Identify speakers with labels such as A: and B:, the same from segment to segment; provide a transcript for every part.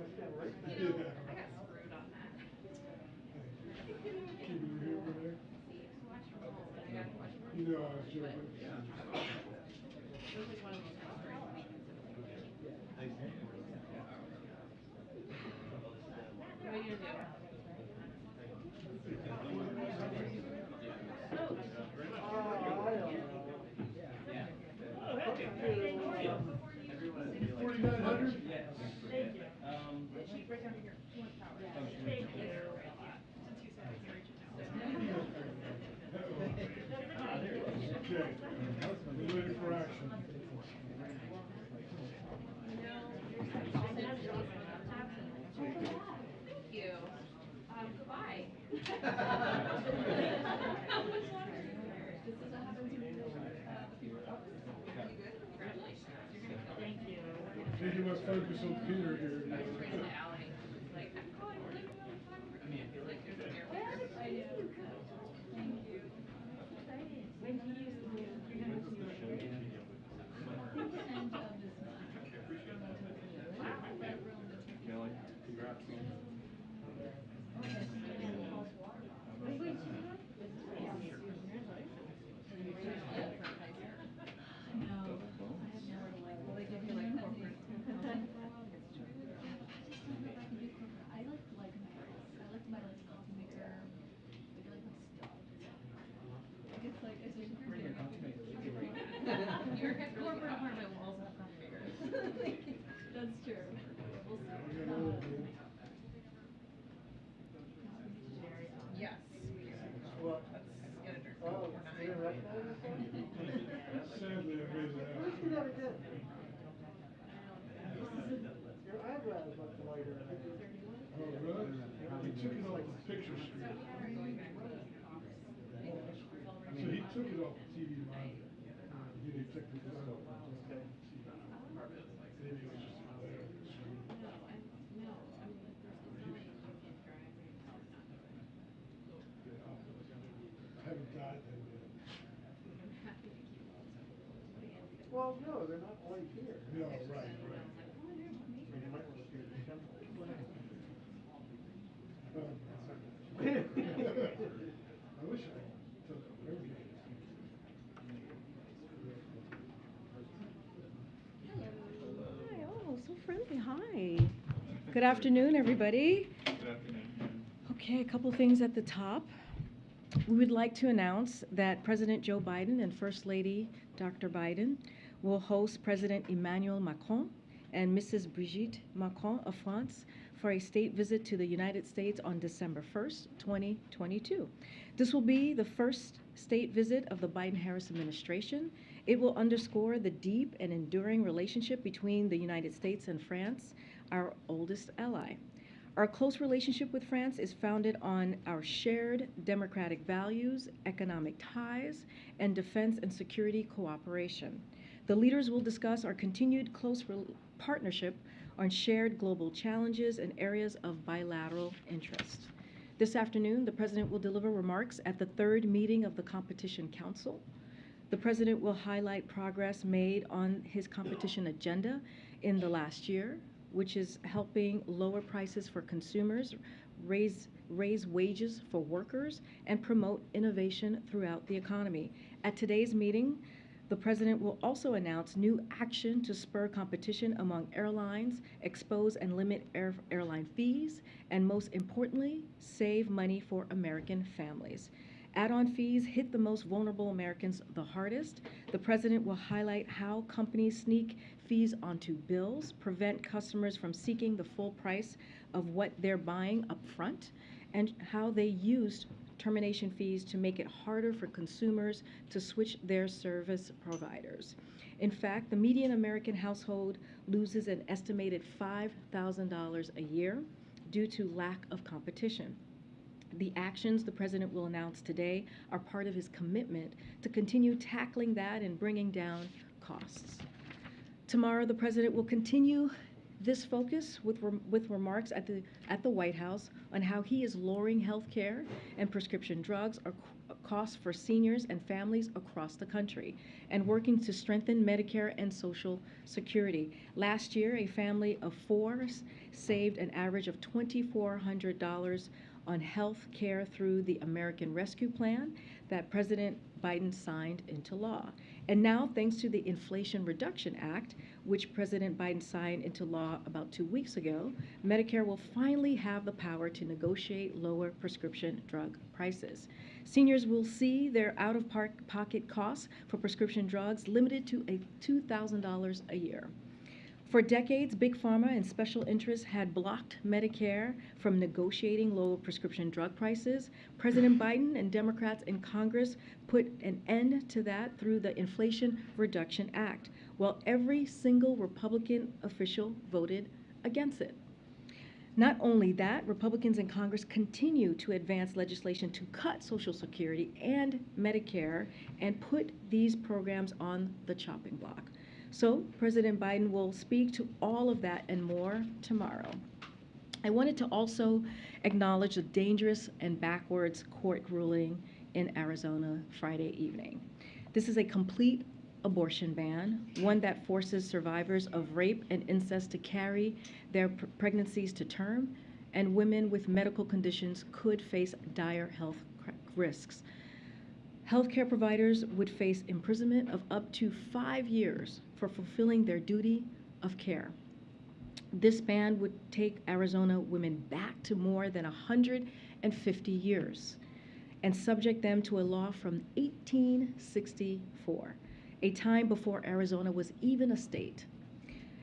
A: screwed on that.
B: Keeping your hair over there? You know I was joking.
A: It was like one of those frustrating weekends. What are you gonna do?
C: Oh, hey. How are you?
B: 4,900?
C: Yes.
A: Thank you.
C: She's right under here. She wants power.
A: Yeah.
C: Thank you. Since you said I can reach it now. Ah, there it is.
B: Okay. We're ready for action.
A: Thank you. Goodbye. This is what happens when you know the people. You good? Congratulations.
C: Thank you.
B: Maybe let's focus on Peter here.
A: I was afraid of the alley. Like, I'm calling for like, I mean, I feel like there's an airport. I know. Thank you.
C: When do you use the new 300
D: Kelly, congrats.
A: Your corporate apartment walls have coffee makers. That's true. We'll see. Yes.
E: Well,
A: Let's get a drink.
E: oh,
A: We're not.
E: you didn't recognize yourself?
B: Sadly, I made it
E: Of course
B: out.
E: you never did. Your eyebrows look lighter.
B: Oh, really? He took it off the picture screen.
A: So we are going back to the
B: So he took it off the TV monitor. He didn't take the photo.
E: Okay.
B: Maybe it was just there on the screen. I haven't died then yet.
E: Well, no, they're not quite here.
B: No, right.
E: You might want to see the temple.
B: I wish I took everything.
F: Hi, oh, so friendly. Hi. Good afternoon, everybody.
D: Good afternoon.
F: Okay, a couple things at the top. We would like to announce that President Joe Biden and First Lady Dr. Biden will host President Emmanuel Macron and Mrs. Brigitte Macron of France for a state visit to the United States on December 1st, 2022. This will be the first state visit of the Biden-Harris administration. It will underscore the deep and enduring relationship between the United States and France, our oldest ally. Our close relationship with France is founded on our shared democratic values, economic ties, and defense and security cooperation. The leaders will discuss our continued close partnership on shared global challenges and areas of bilateral interest. This afternoon, the President will deliver remarks at the third meeting of the Competition Council. The President will highlight progress made on his competition agenda in the last year, which is helping lower prices for consumers, raise wages for workers, and promote innovation throughout the economy. At today's meeting, the President will also announce new action to spur competition among airlines, expose and limit airline fees, and most importantly, save money for American families. Add-on fees hit the most vulnerable Americans the hardest. The President will highlight how companies sneak fees onto bills, prevent customers from seeking the full price of what they're buying up front, and how they used termination fees to make it harder for consumers to switch their service providers. In fact, the median American household loses an estimated $5,000 a year due to lack of competition. The actions the President will announce today are part of his commitment to continue tackling that and bringing down costs. Tomorrow, the President will continue this focus with remarks at the White House on how he is lowering health care and prescription drugs costs for seniors and families across the country and working to strengthen Medicare and Social Security. Last year, a family of four saved an average of $2,400 on health care through the American Rescue Plan that President Biden signed into law. And now, thanks to the Inflation Reduction Act, which President Biden signed into law about 2 weeks ago, Medicare will finally have the power to negotiate lower prescription drug prices. Seniors will see their out-of-pocket costs for prescription drugs limited to $2,000 a year. For decades, Big Pharma and special interests had blocked Medicare from negotiating lower prescription drug prices. President Biden and Democrats in Congress put an end to that through the Inflation Reduction Act, while every single Republican official voted against it. Not only that, Republicans in Congress continue to advance legislation to cut Social Security and Medicare and put these programs on the chopping block. So President Biden will speak to all of that and more tomorrow. I wanted to also acknowledge the dangerous and backwards court ruling in Arizona Friday evening. This is a complete abortion ban, one that forces survivors of rape and incest to carry their pregnancies to term, and women with medical conditions could face dire health risks. Healthcare providers would face imprisonment of up to 5 years for fulfilling their duty of care. This ban would take Arizona women back to more than 150 years and subject them to a law from 1864, a time before Arizona was even a state.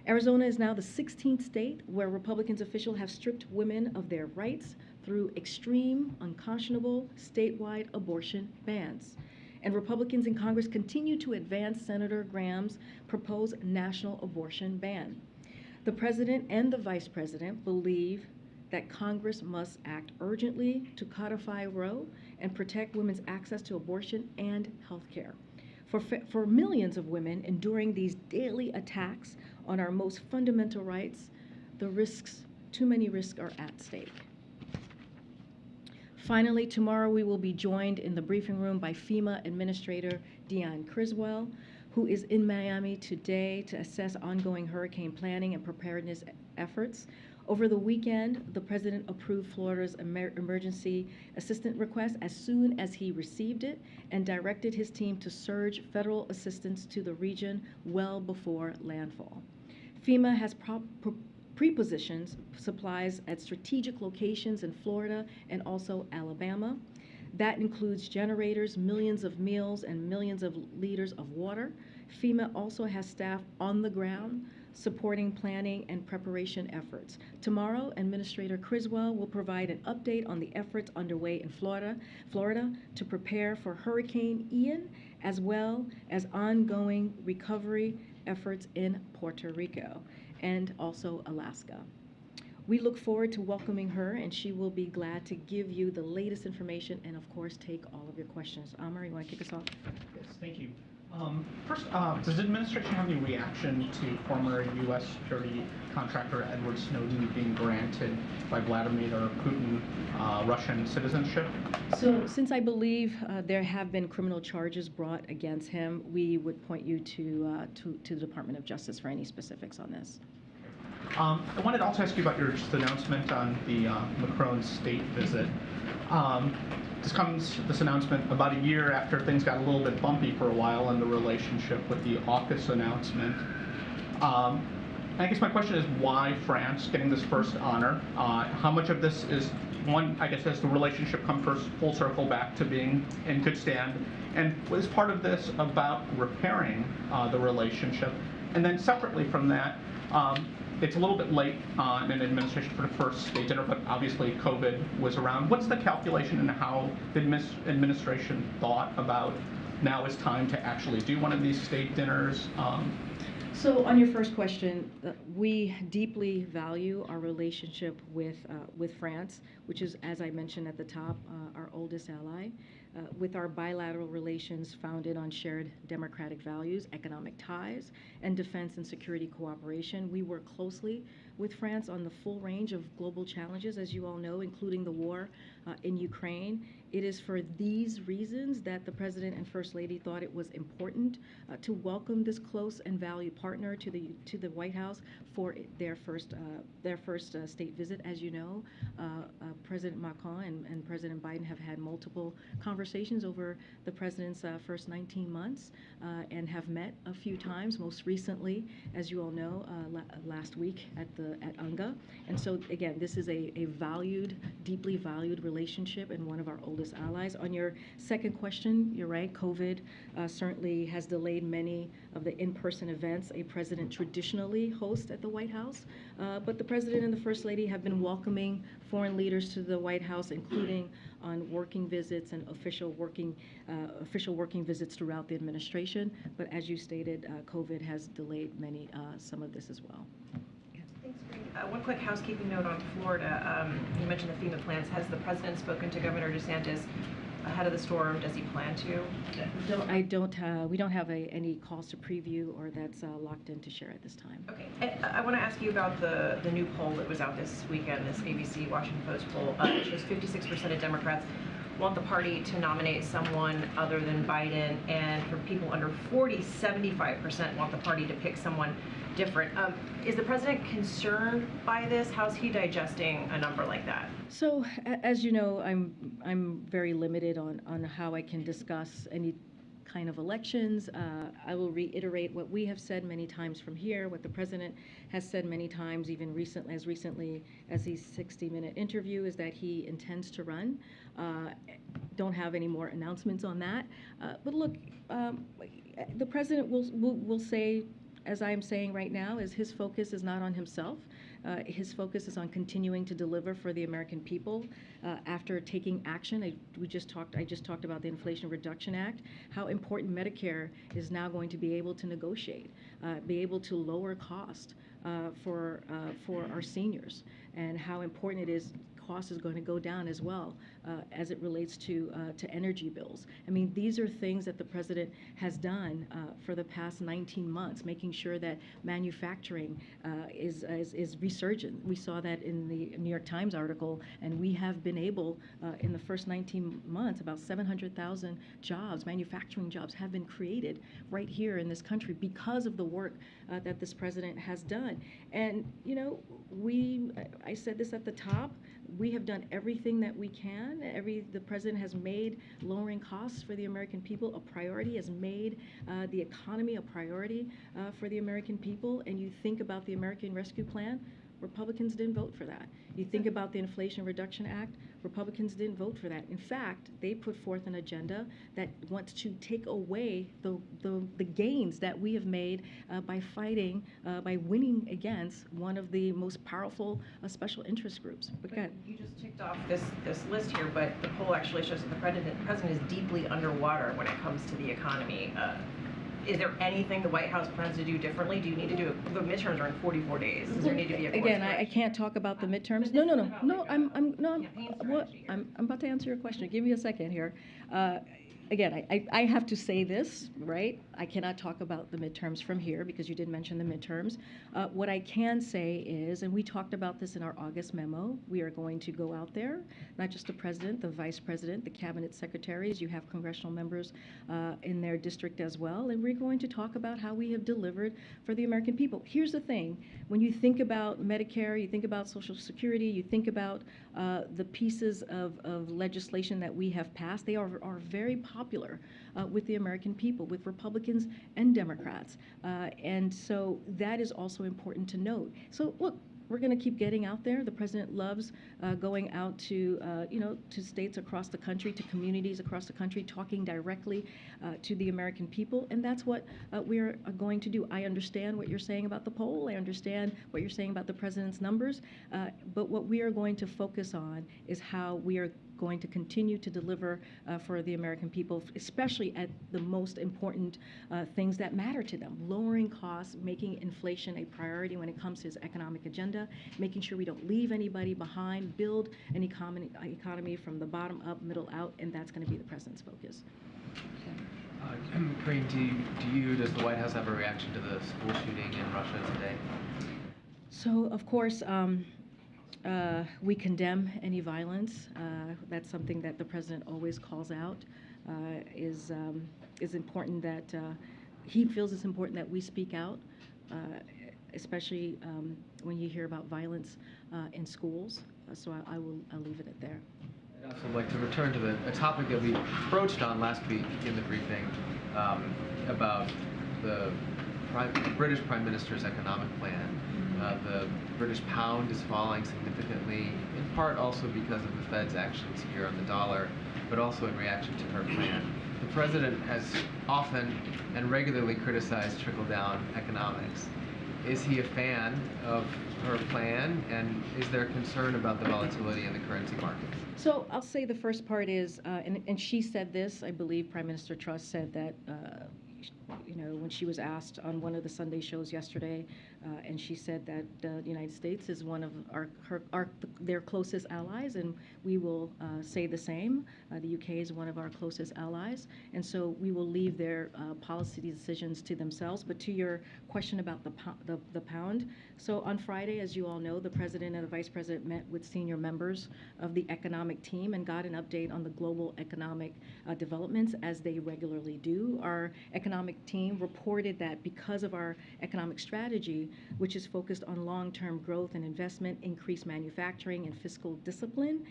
F: Arizona is now the 16th state where Republicans officials have stripped women of their rights through extreme, unconscionable, statewide abortion bans. And Republicans in Congress continue to advance Senator Graham's proposed national abortion ban. The president and the vice president believe that Congress must act urgently to codify Roe and protect women's access to abortion and health care. For millions of women enduring these daily attacks on our most fundamental rights, too many risks are at stake. Finally, tomorrow we will be joined in the briefing room by FEMA Administrator Deanne Criswell, who is in Miami today to assess ongoing hurricane planning and preparedness efforts. Over the weekend, the President approved Florida's emergency assistance request as soon as he received it and directed his team to surge federal assistance to the region well before landfall. FEMA has pre-positioned supplies at strategic locations in Florida and also Alabama. That includes generators, millions of meals, and millions of liters of water. FEMA also has staff on the ground supporting planning and preparation efforts. Tomorrow, Administrator Criswell will provide an update on the efforts underway in Florida to prepare for Hurricane Ian, as well as ongoing recovery efforts in Puerto Rico and also Alaska. We look forward to welcoming her, and she will be glad to give you the latest information and, of course, take all of your questions. Amar, you want to kick us off?
G: Yes, thank you. First, does the administration have any reaction to former U.S. security contractor Edward Snowden being granted by Vladimir Putin Russian citizenship?
F: So, since I believe there have been criminal charges brought against him, we would point you to the Department of Justice for any specifics on this.
G: I wanted to also ask you about your just announcement on the Macron state visit. This announcement about a year after things got a little bit bumpy for a while in the relationship with the AUKUS announcement. I guess my question is, why France getting this first honor? How much of this is, one, I guess, has the relationship come full circle back to being in good stand? And was part of this about repairing the relationship? And then separately from that, it's a little bit late in an administration for the first state dinner, but obviously COVID was around. What's the calculation and how the administration thought about now is time to actually do one of these state dinners?
F: So on your first question, we deeply value our relationship with France, which is, as I mentioned at the top, our oldest ally. With our bilateral relations founded on shared democratic values, economic ties, and defense and security cooperation, we work closely with France on the full range of global challenges, as you all know, including the war in Ukraine it is for these reasons that the President and First Lady thought it was important to welcome this close and valued partner to the White House for their first state visit. As you know, President Macron and President Biden have had multiple conversations over the President's first 19 months and have met a few times, most recently, as you all know, last week at UNGA. And so, again, this is a valued, deeply valued relationship and one of our oldest allies. On your second question, you're right, COVID certainly has delayed many of the in-person events a president traditionally hosts at the White House. But the President and the First Lady have been welcoming foreign leaders to the White House, including on working visits and official working visits throughout the administration. But as you stated, COVID has delayed some of this as well.
H: Thanks, Karine. One quick housekeeping note on Florida. You mentioned the FEMA plans. Has the president spoken to Governor DeSantis ahead of the storm? Does he plan to?
F: We don't have any calls to preview or that's locked in to share at this time.
H: Okay. And I want to ask you about the new poll that was out this weekend, this ABC Washington Post poll. It shows 56% of Democrats want the party to nominate someone other than Biden, and for people under 40, 75% want the party to pick someone different. Is the president concerned by this? How's he digesting a number like that?
F: So, as you know, I'm very limited on how I can discuss any kind of elections. I will reiterate what we have said many times from here, what the president has said many times, even recently as his 60-minute interview, is that he intends to run. Don't have any more announcements on that. But look, the president will say, as I am saying right now, is his focus is not on himself. His focus is on continuing to deliver for the American people. After taking action, I just talked about the Inflation Reduction Act, how important Medicare is now going to be able to negotiate, be able to lower cost for our seniors, and how important it is. Cost is going to go down as well as it relates to energy bills. I mean, these are things that the president has done for the past 19 months, making sure that manufacturing is resurgent. We saw that in the New York Times article, and we have been able, in the first 19 months, about 700,000 jobs, manufacturing jobs, have been created right here in this country because of the work that this president has done. And, you know, I said this at the top, we have done everything that we can. The president has made lowering costs for the American people a priority, has made the economy a priority for the American people. And you think about the American Rescue Plan, Republicans didn't vote for that. You think about the Inflation Reduction Act, Republicans didn't vote for that. In fact, they put forth an agenda that wants to take away the gains that we have made by winning against one of the most powerful special interest groups.
H: But you just ticked off this list here, but the poll actually shows that the president is deeply underwater when it comes to the economy. Is there anything the White House plans to do differently? Do you need to do the midterms are in 44 days? Does there need to be a course
F: Again,
H: correction?
F: I can't talk about the midterms. I'm about to answer your question. Give me a second here. Again, I have to say this, right? I cannot talk about the midterms from here because you did mention the midterms. What I can say is, and we talked about this in our August memo, we are going to go out there, not just the president, the vice president, the cabinet secretaries, you have congressional members in their district as well, and we're going to talk about how we have delivered for the American people. Here's the thing, when you think about Medicare, you think about Social Security, you think about the pieces of legislation that we have passed, they are very popular with the American people, with Republicans and Democrats. And so that is also important to note. So look, we're going to keep getting out there. The president loves going out to states across the country, to communities across the country, talking directly to the American people, and that's what we're going to do. I understand what you're saying about the poll. I understand what you're saying about the president's numbers, but what we are going to focus on is how we are going to continue to deliver for the American people, especially at the most important things that matter to them. Lowering costs, making inflation a priority when it comes to his economic agenda, making sure we don't leave anybody behind, build an economy from the bottom up, middle out, and that's going to be the president's focus.
I: Karine, does the White House have a reaction to the school shooting in Russia today?
F: So, of course, We condemn any violence. That's something that the president always calls out. Is important that he feels it's important that we speak out, especially when you hear about violence in schools. So I'll leave it at there.
I: I'd also like to return to a topic that we broached on last week in the briefing about the British Prime Minister's economic plan. The British pound is falling significantly, in part also because of the Fed's actions here on the dollar, but also in reaction to her plan. The president has often and regularly criticized trickle-down economics. Is he a fan of her plan, and is there concern about the volatility in the currency markets?
F: So I'll say the first part is, and she said this, I believe Prime Minister Truss said that, when she was asked on one of the Sunday shows yesterday, and she said that the United States is one of their closest allies, and we will say the same. The UK is one of our closest allies, and so we will leave their policy decisions to themselves. But to your question about the pound, so on Friday, as you all know, the president and the vice president met with senior members of the economic team and got an update on the global economic developments, as they regularly do. Our economic team reported that because of our economic strategy, which is focused on long-term growth and investment, increased manufacturing, and fiscal discipline,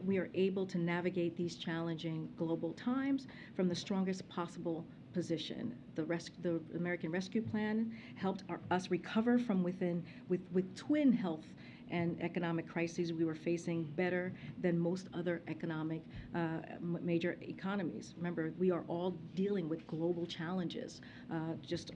F: we are able to navigate these challenging global times from the strongest possible position. The American Rescue Plan helped us recover from within with twin health and economic crises we were facing better than most other economic major economies. Remember, we are all dealing with global challenges just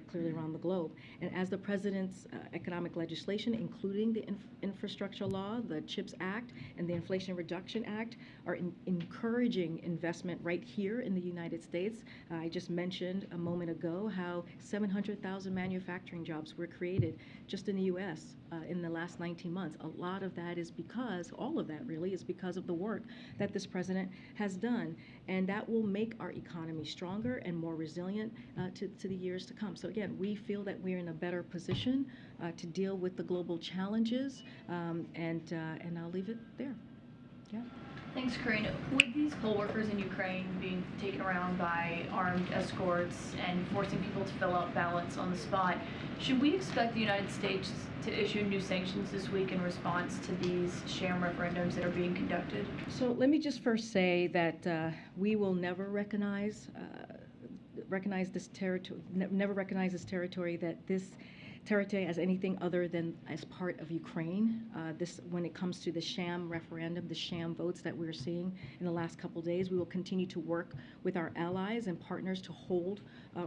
F: clearly around the globe. And as the president's economic legislation, including the infrastructure law, the CHIPS Act, and the Inflation Reduction Act, are encouraging investment right here in the United States. I just mentioned a moment ago how 700,000 manufacturing jobs were created just in the U.S. In the last 19 months. A lot of that is all of that really is because of the work that this president has done. And that will make our economy stronger and more resilient to the years to come. So again, we feel that we're in a better position to deal with the global challenges, and I'll leave it there. Yeah.
C: Thanks, Karine. With these poll workers in Ukraine being taken around by armed escorts and forcing people to fill out ballots on the spot, should we expect the United States to issue new sanctions this week in response to these sham referendums that are being conducted?
F: So let me just first say that we will never recognize this territory, never recognize this territory, that this territory as anything other than as part of Ukraine. When it comes to the sham referendum, the sham votes that we're seeing in the last couple of days, we will continue to work with our allies and partners to hold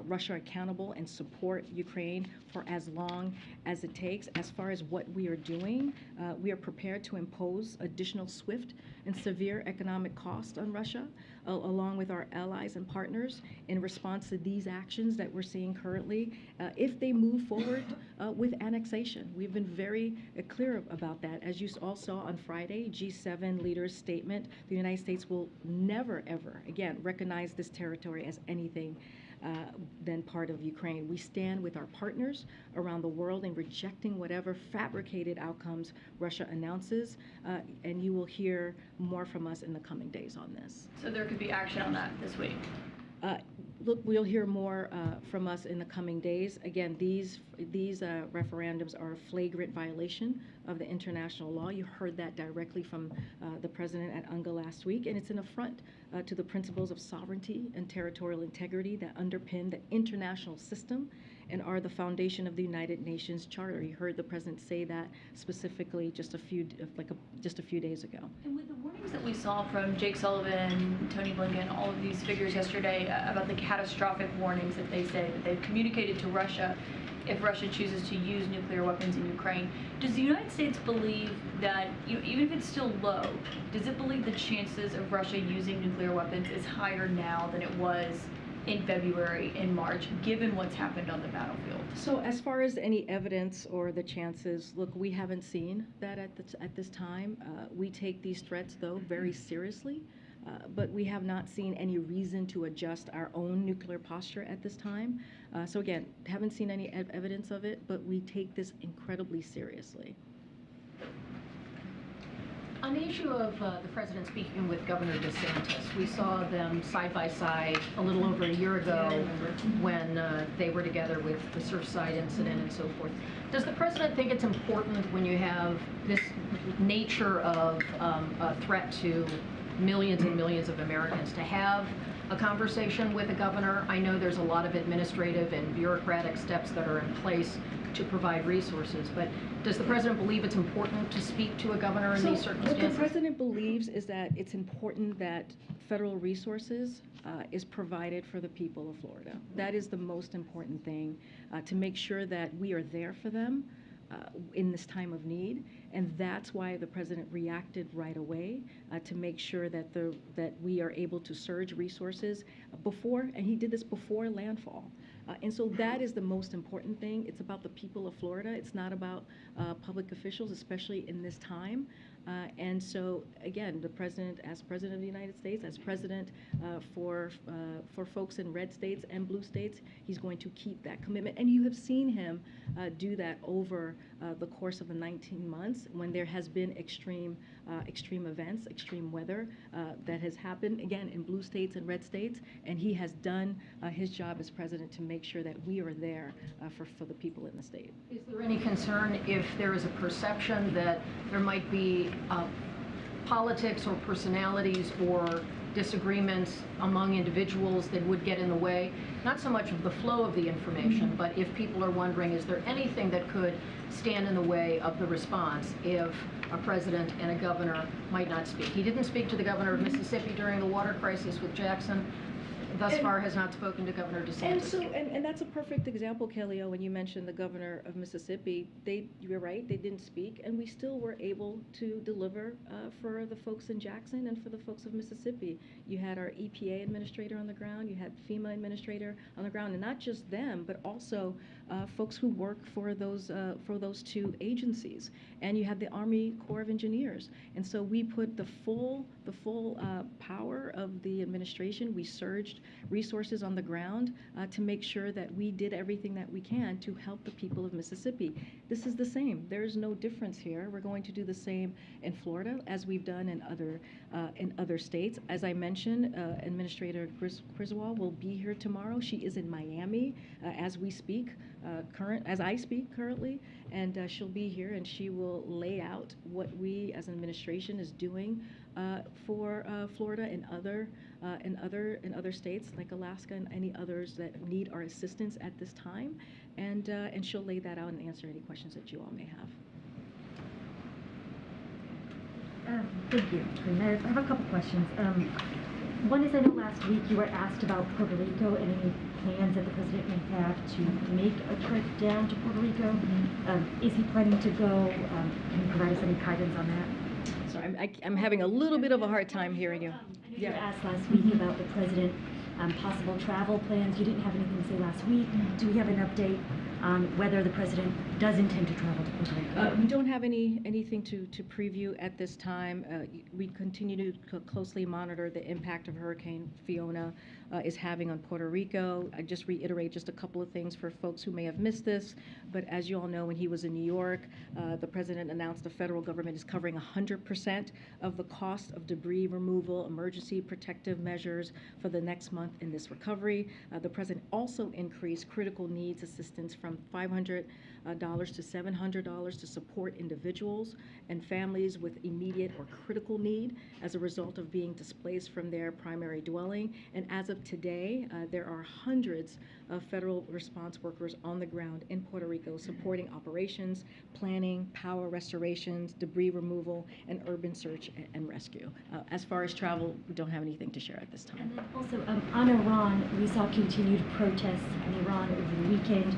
F: Russia accountable and support Ukraine for as long as it takes. As far as what we are doing, we are prepared to impose additional swift and severe economic cost on Russia, along with our allies and partners, in response to these actions that we're seeing currently, if they move forward with annexation. We've been very clear about that. As you all saw on Friday, G7 leaders' statement, the United States will never, ever, again, recognize this territory as anything than part of Ukraine. We stand with our partners around the world in rejecting whatever fabricated outcomes Russia announces, and you will hear more from us in the coming days on this.
C: So there could be action on that this week?
F: Look, we'll hear more from us in the coming days. Again, these referendums are a flagrant violation of the international law. You heard that directly from the president at UNGA last week, and it's an affront to the principles of sovereignty and territorial integrity that underpin the international system and are the foundation of the United Nations Charter. You heard the president say that specifically just a few days ago.
C: And with the warnings that we saw from Jake Sullivan, Tony Blinken, all of these figures yesterday about the catastrophic warnings that they say that they've communicated to Russia if Russia chooses to use nuclear weapons in Ukraine, does the United States believe that, even if it's still low, does it believe the chances of Russia using nuclear weapons is higher now than it was in February and March, given what's happened on the battlefield?
F: So as far as any evidence or the chances, look, we haven't seen that at this time. We take these threats, though, very seriously, but we have not seen any reason to adjust our own nuclear posture at this time. So again, haven't seen any evidence of it, but we take this incredibly seriously.
J: On the issue of the president speaking with Governor DeSantis, we saw them side by side a little over a year ago when they were together with the Surfside incident and so forth. Does the president think it's important when you have this nature of a threat to millions and millions of Americans to have a conversation with a governor? I know there's a lot of administrative and bureaucratic steps that are in place to provide resources, but does the president believe it's important to speak to a governor in these circumstances?
F: What the president believes is that it's important that federal resources is provided for the people of Florida. That is the most important thing, to make sure that we are there for them in this time of need, and that's why the president reacted right away to make sure that that we are able to surge resources before, and he did this before landfall. And so that is the most important thing. It's about the people of Florida. It's not about public officials, especially in this time. And so, again, the president, as president of the United States, as president for folks in red states and blue states, he's going to keep that commitment. And you have seen him do that over the course of the 19 months when there has been extreme events, extreme weather that has happened, again, in blue states and red states. And he has done his job as president to make sure that we are there for the people in the state.
J: Is there any concern if there is a perception that there might be politics or personalities or disagreements among individuals that would get in the way, not so much of the flow of the information, but if people are wondering, is there anything that could stand in the way of the response if a president and a governor might not speak? He didn't speak to the governor of Mississippi during the water crisis with Jackson. Thus far has not spoken to Governor DeSantis.
F: And that's a perfect example, Kelly O, when you mentioned the governor of Mississippi. You're right, they didn't speak, and we still were able to deliver for the folks in Jackson and for the folks of Mississippi. You had our EPA administrator on the ground, you had FEMA administrator on the ground, and not just them, but also folks who work for those two agencies. And you had the Army Corps of Engineers. And so we put the full power of the administration. We surged resources on the ground to make sure that we did everything that we can to help the people of Mississippi. This is the same. There's no difference here. We're going to do the same in Florida as we've done in other states. As I mentioned, Administrator Griswold will be here tomorrow. She is in Miami as we speak, as I speak currently, and she'll be here and she will lay out what we as an administration is doing for Florida and other states like Alaska and any others that need our assistance at this time, and she'll lay that out and answer any questions that you all may have.
K: Thank you. I have a couple questions. One is, I know last week you were asked about Puerto Rico and any plans that the president may have to make a trip down to Puerto Rico. Is he planning to go? Can you provide us any guidance on that?
F: Sorry, I'm having a little bit of a hard time hearing you.
K: You were asked last week about the president, possible travel plans. You didn't have anything to say last week. Do we have an update on whether the president does intend to travel to Puerto Rico?
F: We don't have anything to preview at this time. We continue to closely monitor the impact of Hurricane Fiona is having on Puerto Rico. I just reiterate just a couple of things for folks who may have missed this, but as you all know, when he was in New York, the president announced the federal government is covering 100% of the cost of debris removal, emergency protective measures for the next month in this recovery. The president also increased critical needs assistance from $500 to $700 to support individuals and families with immediate or critical need as a result of being displaced from their primary dwelling. And as of today, there are hundreds of federal response workers on the ground in Puerto Rico supporting operations, planning, power restorations, debris removal, and urban search and rescue. As far as travel, we don't have anything to share at this time.
K: And then also on Iran, we saw continued protests in Iran over the weekend.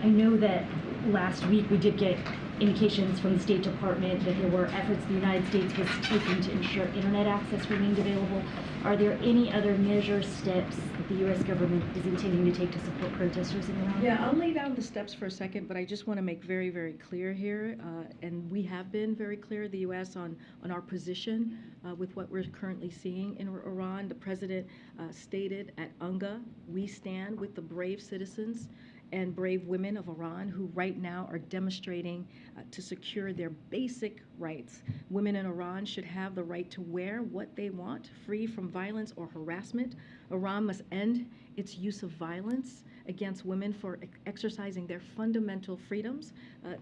K: I know that last week we did get indications from the State Department that there were efforts the United States was taking to ensure internet access remained available. Are there any other measures, steps that the U.S. government is intending to take to support protesters in Iran?
F: Yeah, I'll lay down the steps for a second, but I just want to make very, very clear here, and we have been very clear, the U.S., on our position with what we're currently seeing in Iran. The president stated at UNGA, we stand with the brave citizens and brave women of Iran who right now are demonstrating to secure their basic rights. Women in Iran should have the right to wear what they want, free from violence or harassment. Iran must end its use of violence against women for exercising their fundamental freedoms.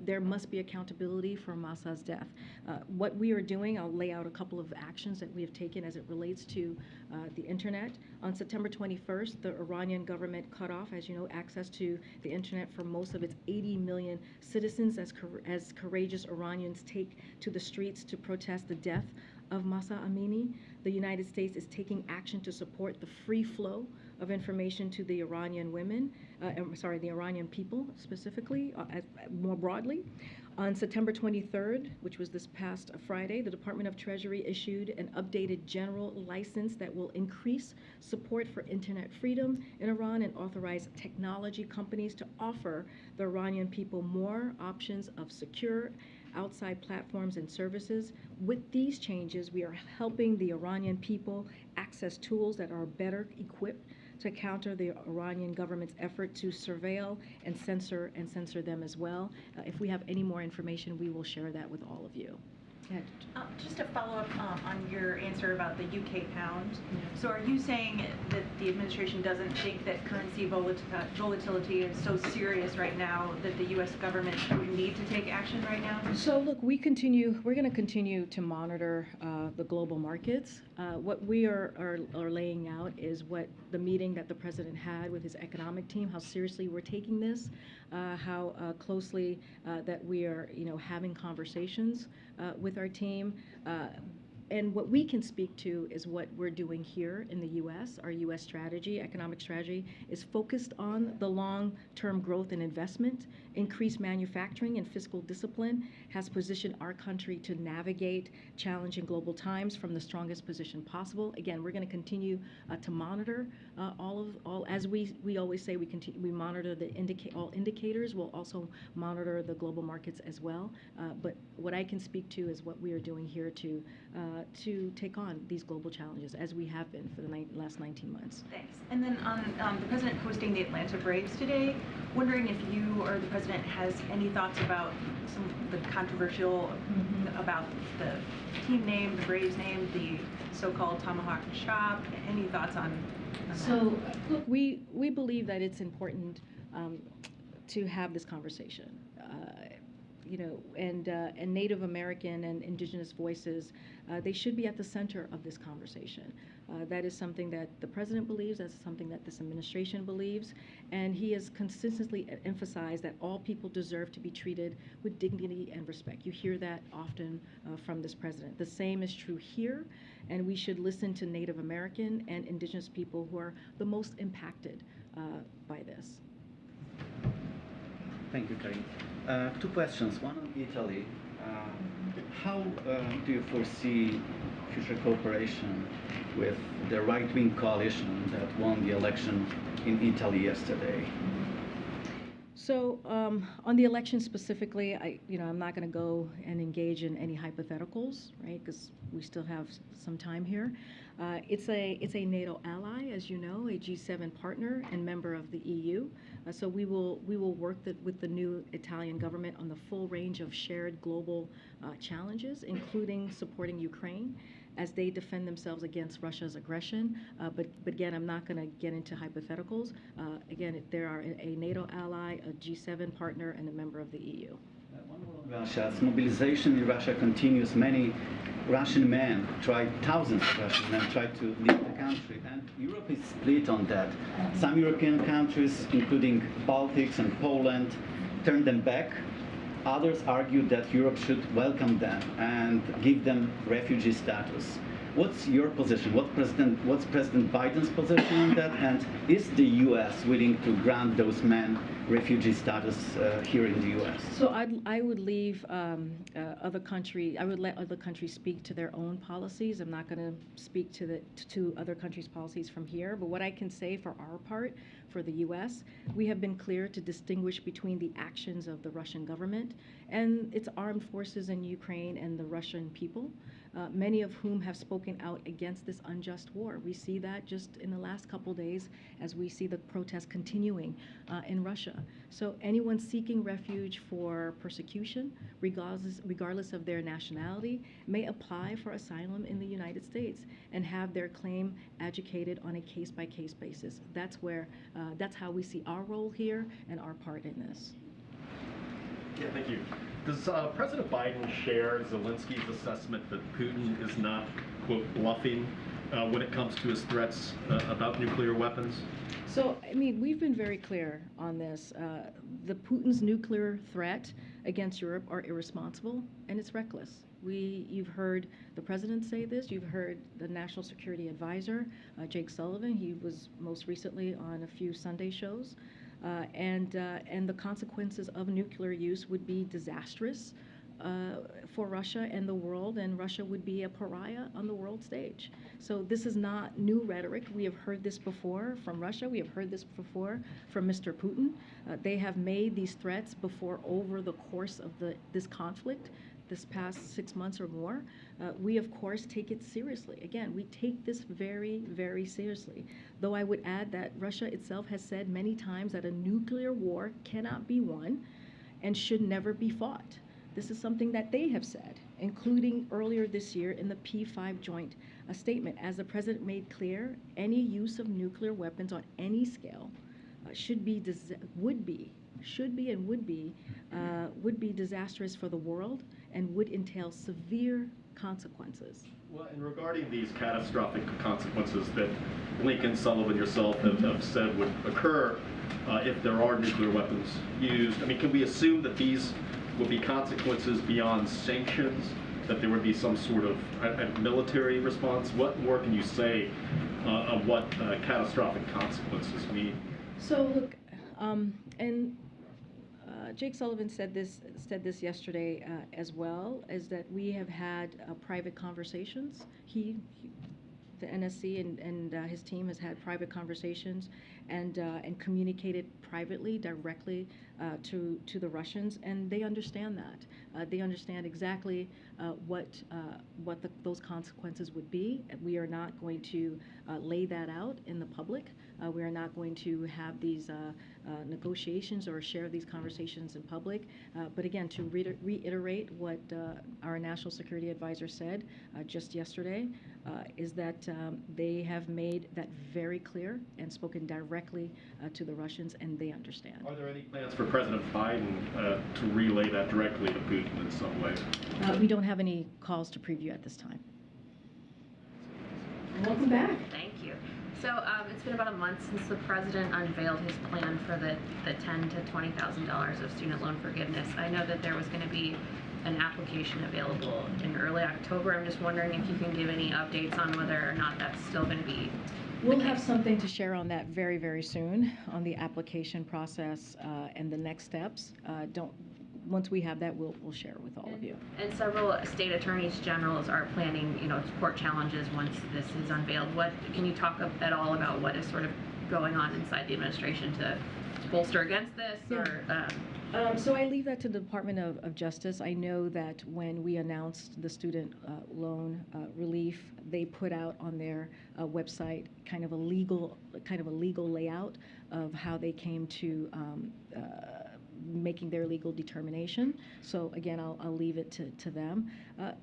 F: There must be accountability for Mahsa's death. What we are doing, I'll lay out a couple of actions that we have taken as it relates to the internet. On September 21st, the Iranian government cut off, as you know, access to the internet for most of its 80 million citizens as courageous Iranians take to the streets to protest the death of Mahsa Amini. The United States is taking action to support the free flow of information to the Iranian women, the Iranian people specifically, more broadly. On September 23rd, which was this past Friday, the Department of Treasury issued an updated general license that will increase support for internet freedom in Iran and authorize technology companies to offer the Iranian people more options of secure outside platforms and services. With these changes, we are helping the Iranian people access tools that are better equipped to counter the Iranian government's effort to surveil and censor them as well. If we have any more information, we will share that with all of you.
L: Just to follow up on your answer about the UK pound. So are you saying that the administration doesn't think that currency volatility is so serious right now that the U.S. government would need to take action right now?
F: So look, we're going to continue to monitor the global markets. What we are laying out is what the meeting that the president had with his economic team, how seriously we're taking this, how closely that we are, having conversations with our team. And what we can speak to is what we're doing here in the U.S. Our U.S. strategy, economic strategy, is focused on the long-term growth and investment. Increased manufacturing and fiscal discipline has positioned our country to navigate challenging global times from the strongest position possible. Again, we're going to continue to monitor as we always say, we monitor all indicators. We'll also monitor the global markets as well. But what I can speak to is what we are doing here to take on these global challenges, as we have been for the last 19 months.
L: Thanks. And then on the president hosting the Atlanta Braves today, wondering if you or the president has any thoughts about some of the controversial about the team name, the Braves name, the so-called tomahawk chop. Any thoughts on that?
F: So, look, we believe that it's important to have this conversation. And Native American and indigenous voices, they should be at the center of this conversation. That is something that the president believes, that's something that this administration believes, and he has consistently emphasized that all people deserve to be treated with dignity and respect. You hear that often from this president. The same is true here, and we should listen to Native American and indigenous people who are the most impacted by this.
M: Thank you, Karine. Two questions. One on Italy. How do you foresee future cooperation with the right-wing coalition that won the election in Italy yesterday?
F: So on the election specifically, I'm not going to go and engage in any hypotheticals, right? Because we still have some time here. It's a NATO ally, as you know, a G7 partner and member of the EU. So we will work with the new Italian government on the full range of shared global challenges, including supporting Ukraine as they defend themselves against Russia's aggression. But again, I'm not going to get into hypotheticals. Again, they are a NATO ally, a G7 partner, and a member of the EU.
M: Russia's mobilization in Russia continues. Many Russian men thousands of Russian men tried to leave the country, and Europe is split on that. Some European countries, including Baltics and Poland, turned them back. Others argued that Europe should welcome them and give them refugee status. What's your position? What's President Biden's position on that? And is the U.S. willing to grant those men refugee status here in the U.S.?
F: So I would leave other countries. I would let other countries speak to their own policies. I'm not going to speak to other countries' policies from here. But what I can say for our part, for the U.S., we have been clear to distinguish between the actions of the Russian government and its armed forces in Ukraine and the Russian people, many of whom have spoken out against this unjust war. We see that just in the last couple days as we see the protests continuing in Russia. Russia. So anyone seeking refuge for persecution, regardless of their nationality, may apply for asylum in the United States and have their claim adjudicated on a case-by-case basis. That's how we see our role here and our part in this.
N: Yeah, thank you. Does President Biden share Zelensky's assessment that Putin is not, quote, bluffing when it comes to his threats about nuclear weapons?
F: So, I mean, we've been very clear on this. The Putin's nuclear threat against Europe are irresponsible and it's reckless. You've heard the president say this. You've heard the National Security Advisor, Jake Sullivan. He was most recently on a few Sunday shows. And the consequences of nuclear use would be disastrous for Russia and the world, and Russia would be a pariah on the world stage. So this is not new rhetoric. We have heard this before from Russia. We have heard this before from Mr. Putin. They have made these threats before over the course of this conflict, this past 6 months or more. We, of course, take it seriously. Again, we take this very, very seriously. Though I would add that Russia itself has said many times that a nuclear war cannot be won and should never be fought. This is something that they have said, including earlier this year in the P5 joint statement. As the president made clear, any use of nuclear weapons on any scale would be disastrous for the world and would entail severe consequences.
N: Well, and regarding these catastrophic consequences that Lincoln, Sullivan, yourself have said would occur if there are nuclear weapons used, I mean, can we assume that these would be consequences beyond sanctions, that there would be some sort of military response? What more can you say of what catastrophic consequences mean?
F: So look, Jake Sullivan said this yesterday as well, is that we have had private conversations. The NSC and his team has had private conversations and communicated privately, directly to the Russians, and they understand that. They understand exactly what those consequences would be. We are not going to lay that out in the public. We are not going to have these negotiations or share these conversations in public. But again, to reiterate what our National Security Advisor said just yesterday, is that they have made that very clear and spoken directly to the Russians, and they understand.
N: Are there any plans for President Biden to relay that directly to Putin in some way?
F: We don't have any calls to preview at this time. Welcome back.
H: Thank you. So it's been about a month since the president unveiled his plan for the $10,000 to $20,000 of student loan forgiveness. I know that there was going to be an application available in early October. I'm just wondering if you can give any updates on whether or not that's still going to be.
F: We'll have something to share on that very, very soon on the application process and the next steps. Once we have that, we'll share with all of you.
H: And several state attorneys generals are planning, court challenges once this is unveiled. Can you talk at all about what is sort of going on inside the administration to bolster against this?
F: Yeah. So I leave that to the Department of Justice. I know that when we announced the student loan relief, they put out on their website kind of a legal layout of how they came to making their legal determination. So again, I'll leave it to them.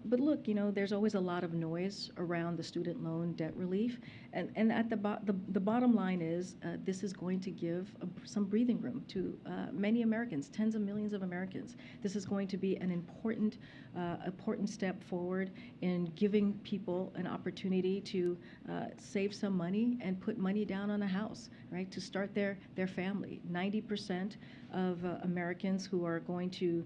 F: But look, there's always a lot of noise around the student loan debt relief, and at the bottom line is this is going to give some breathing room to many Americans, tens of millions of Americans. This is going to be an important step forward in giving people an opportunity to save some money and put money down on a house, right? To start their family. 90% of Americans who are going to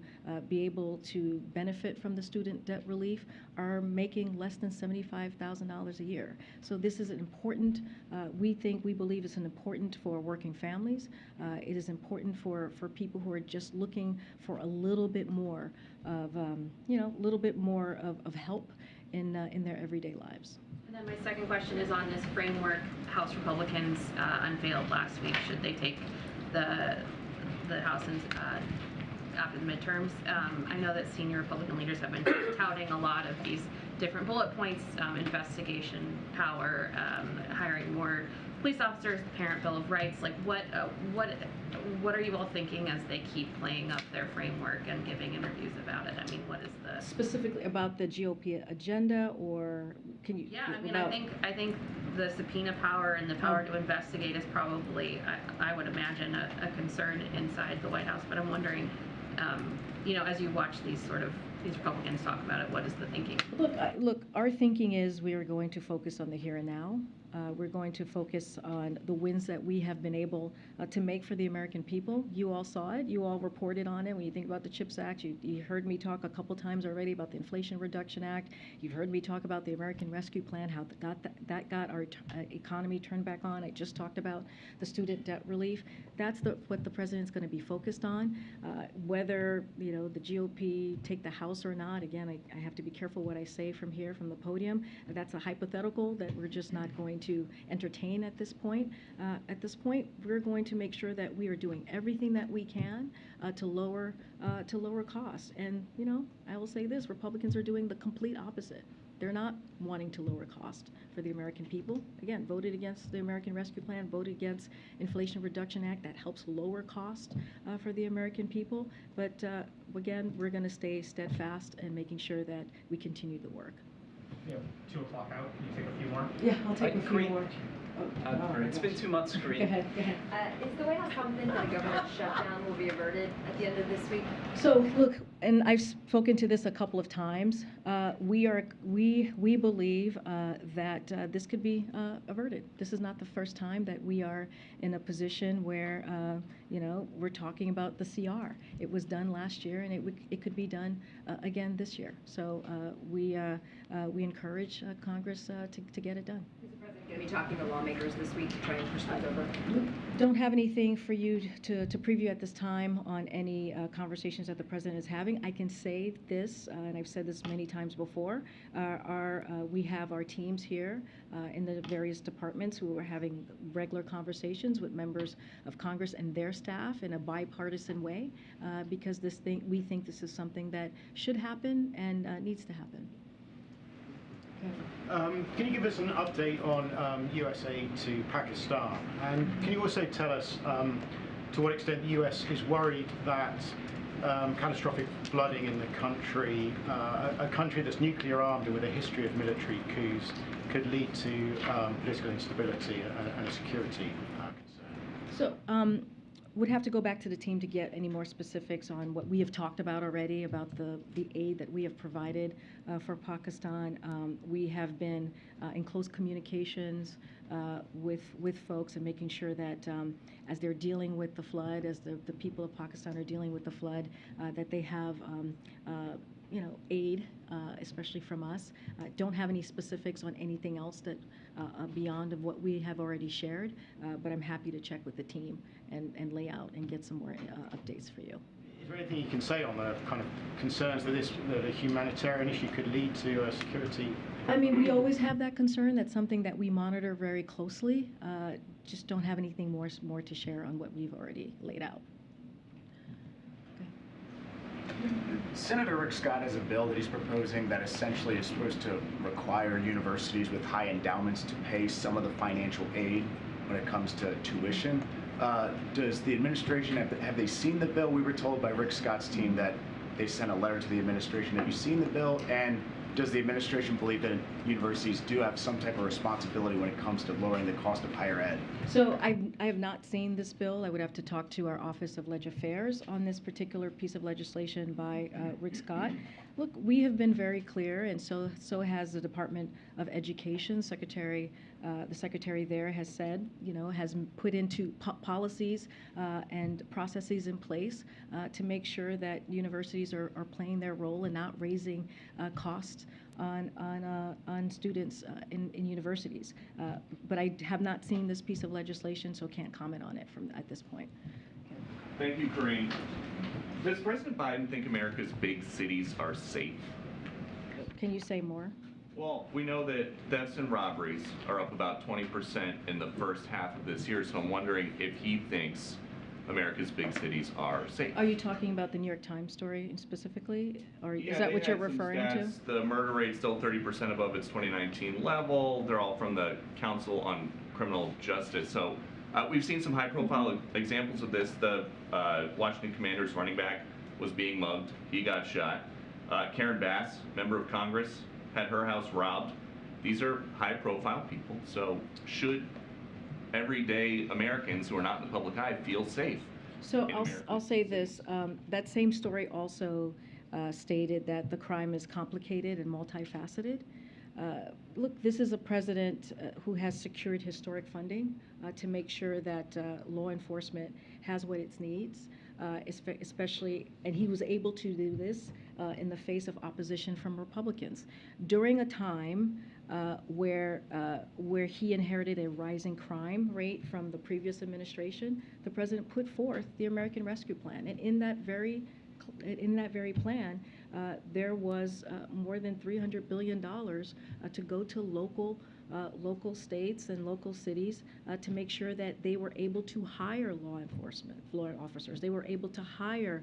F: be able to benefit from the student debt relief are making less than $75,000 a year. So this is important. We believe it's important for working families. It is important for people who are just looking for a little bit more of, of help in their everyday lives.
H: And then my second question is on this framework House Republicans unveiled last week. Should they take the House after the midterms? I know that senior Republican leaders have been touting a lot of these
O: different bullet points, investigation power, hiring more police officers, the Parent Bill of Rights. Like, what are you all thinking as they keep playing up their framework and giving interviews about it? I mean, what is the
F: Specifically about the GOP agenda, or can you?
O: Yeah, I mean, I think the subpoena power and the power to investigate is probably, I would imagine, a concern inside the White House. But I'm wondering, you know, as you watch these Republicans talk about it, what is the thinking?
F: Look, our thinking is we are going to focus on the here and now. We're going to focus on the wins that we have been able to make for the American people. You all saw it. You all reported on it. When you think about the CHIPS Act, you heard me talk a couple times already about the Inflation Reduction Act. You've heard me talk about the American Rescue Plan, how that got our economy turned back on. I just talked about the student debt relief. That's what the president's going to be focused on. Whether, you know, the GOP take the House or not, again, I have to be careful what I say from here, from the podium. That's a hypothetical that we're just not going to entertain at this point. At this point, we're going to make sure that we are doing everything that we can to lower costs. And, you know, I will say this: Republicans are doing the complete opposite. They're not wanting to lower cost for the American people. Again, voted against the American Rescue Plan, voted against Inflation Reduction Act that helps lower cost for the American people. But again, we're going to stay steadfast in making sure that we continue the work.
G: You have 2 o'clock out. Can you take a few more?
F: Yeah, I'll take a few
P: Karine.
F: more.
P: It's been 2 months, Karine.
F: Go ahead.
Q: Is the White House confident that a government shutdown will be averted at the end of this week?
F: So look, and I've spoken to this a couple of times. We believe that this could be averted. This is not the first time that we are in a position where you know, we're talking about the CR. It was done last year, and it could be done again this year. So we encourage Congress to get it done.
Q: Is the president going to be talking to lawmakers this week to try and push things over?
F: Don't have anything for you to preview at this time on any conversations that the president is having. I can say this, and I've said this many times before, we have our teams here in the various departments who are having regular conversations with members of Congress and their staff in a bipartisan way, because we think this is something that should happen and needs to happen.
E: Can you give us an update on US aid to Pakistan? And can you also tell us to what extent the US is worried that catastrophic flooding in the country, a country that's nuclear armed and with a history of military coups, could lead to political instability and a security concern?
F: So, would have to go back to the team to get any more specifics on what we have talked about already about the aid that we have provided for Pakistan. We have been in close communications with folks and making sure that as they're dealing with the flood, as the people of Pakistan are dealing with the flood, that they have you know, aid, especially from us. Don't have any specifics on anything else that beyond of what we have already shared, but I'm happy to check with the team and lay out and get some more updates for you.
E: Is there anything you can say on the kind of concerns that that a humanitarian issue could lead to a security?
F: I mean, we always have that concern. That's something that we monitor very closely. Just don't have anything more to share on what we've already laid out.
R: Senator Rick Scott has a bill that he's proposing that essentially is supposed to require universities with high endowments to pay some of the financial aid when it comes to tuition. Does the administration, have they seen the bill? We were told by Rick Scott's team that they sent a letter to the administration. Have you seen the bill? And does the administration believe that universities do have some type of responsibility when it comes to lowering the cost of higher ed?
F: So I have not seen this bill. I would have to talk to our Office of Leg Affairs on this particular piece of legislation by Rick Scott. Look, we have been very clear, and so has the Department of Education. The secretary there has said, you know, has put into policies and processes in place to make sure that universities are playing their role and not raising costs on students in universities. But I have not seen this piece of legislation, so can't comment on it at this point.
S: Thank you, Karine. Does President Biden think America's big cities are safe?
F: Can you say more?
S: Well, we know that thefts and robberies are up about 20% in the first half of this year, so I'm wondering if he thinks America's big cities are safe.
F: Are you talking about the New York Times story specifically? Or
S: Yeah,
F: is that
S: they
F: what you're
S: had some
F: referring to?
S: stats. The murder rate's still 30% above its 2019 level. They're all from the Council on Criminal Justice. So we've seen some high-profile examples of this. The Washington Commanders running back was being mugged. He got shot. Karen Bass, member of Congress, had her house robbed. These are high-profile people. So should everyday Americans who are not in the public eye feel safe?
F: So I'll say this, that same story also stated that the crime is complicated and multifaceted. Look, this is a president who has secured historic funding to make sure that law enforcement has what it needs, especially, and he was able to do this in the face of opposition from Republicans during a time where he inherited a rising crime rate from the previous administration. The president put forth the American Rescue Plan, and in that very plan, there was more than $300 billion to go to local states and local cities to make sure that they were able to hire law officers. They were able to hire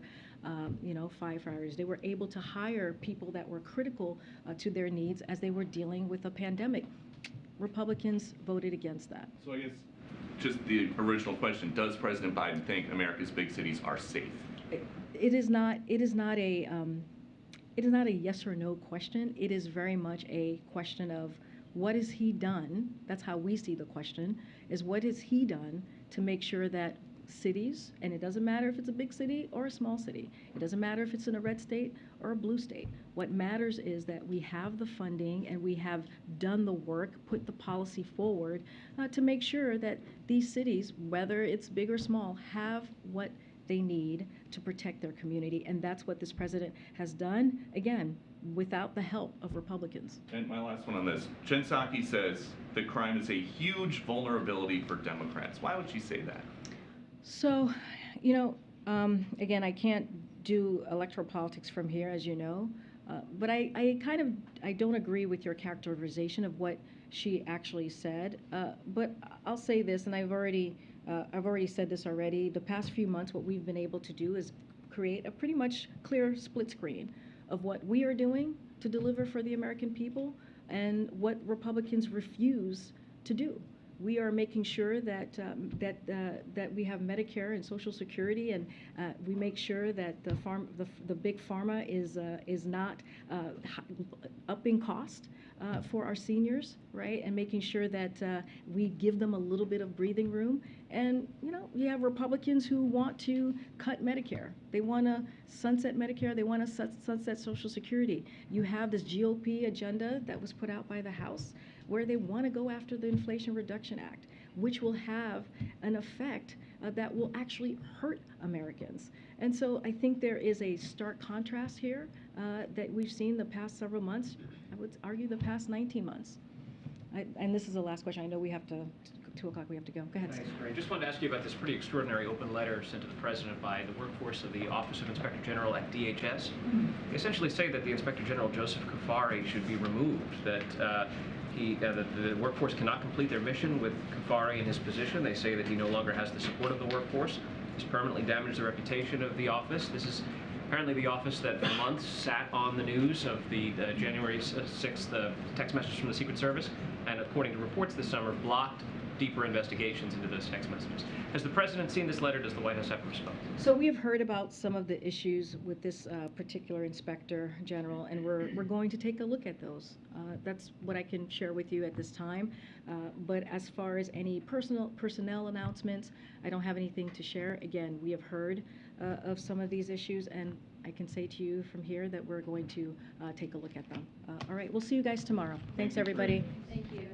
F: firefighters. They were able to hire people that were critical to their needs as they were dealing with a pandemic. Republicans voted against that.
S: So I guess just the original question, does President Biden think America's big cities are safe?
F: It is not a yes or no question. It is very much a question of what has he done? That's how we see the question, is what has he done to make sure that cities, and it doesn't matter if it's a big city or a small city. It doesn't matter if it's in a red state or a blue state. What matters is that we have the funding and we have done the work, put the policy forward to make sure that these cities, whether it's big or small, have what they need to protect their community. And that's what this president has done, again, without the help of Republicans.
S: And my last one on this. Jen Psaki says that crime is a huge vulnerability for Democrats. Why would she say that?
F: So, again, I can't do electoral politics from here, as you know, but I don't agree with your characterization of what she actually said. But I'll say this, and I've already said this already. The past few months, what we've been able to do is create a pretty much clear split screen of what we are doing to deliver for the American people and what Republicans refuse to do. We are making sure that we have Medicare and Social Security, and we make sure that the big pharma is not upping cost for our seniors, right? And making sure that we give them a little bit of breathing room. And you have Republicans who want to cut Medicare. They want to sunset Medicare. They want to sunset Social Security. You have this GOP agenda that was put out by the House, where they want to go after the Inflation Reduction Act, which will have an effect that will actually hurt Americans. And so I think there is a stark contrast here that we've seen the past several months, I would argue the past 19 months. And this is the last question. I know we have to, 2 o'clock we have to go. Go ahead.
T: Thanks, Karine. Just wanted to ask you about this pretty extraordinary open letter sent to the President by the workforce of the Office of Inspector General at DHS. They essentially say that the Inspector General, Joseph Kafari, should be removed, that the workforce cannot complete their mission with Kafari in his position. They say that he no longer has the support of the workforce. He's permanently damaged the reputation of the office. This is apparently the office that for months sat on the news of the January 6th text messages from the Secret Service, and according to reports this summer, blocked deeper investigations into those text messages. Has the President seen this letter? Does the White House have to respond?
F: So we have heard about some of the issues with this particular Inspector General, and we're going to take a look at those. That's what I can share with you at this time. But as far as any personnel announcements, I don't have anything to share. Again, we have heard of some of these issues, and I can say to you from here that we're going to take a look at them. All right, we'll see you guys tomorrow. Thanks, everybody.
C: Thank you.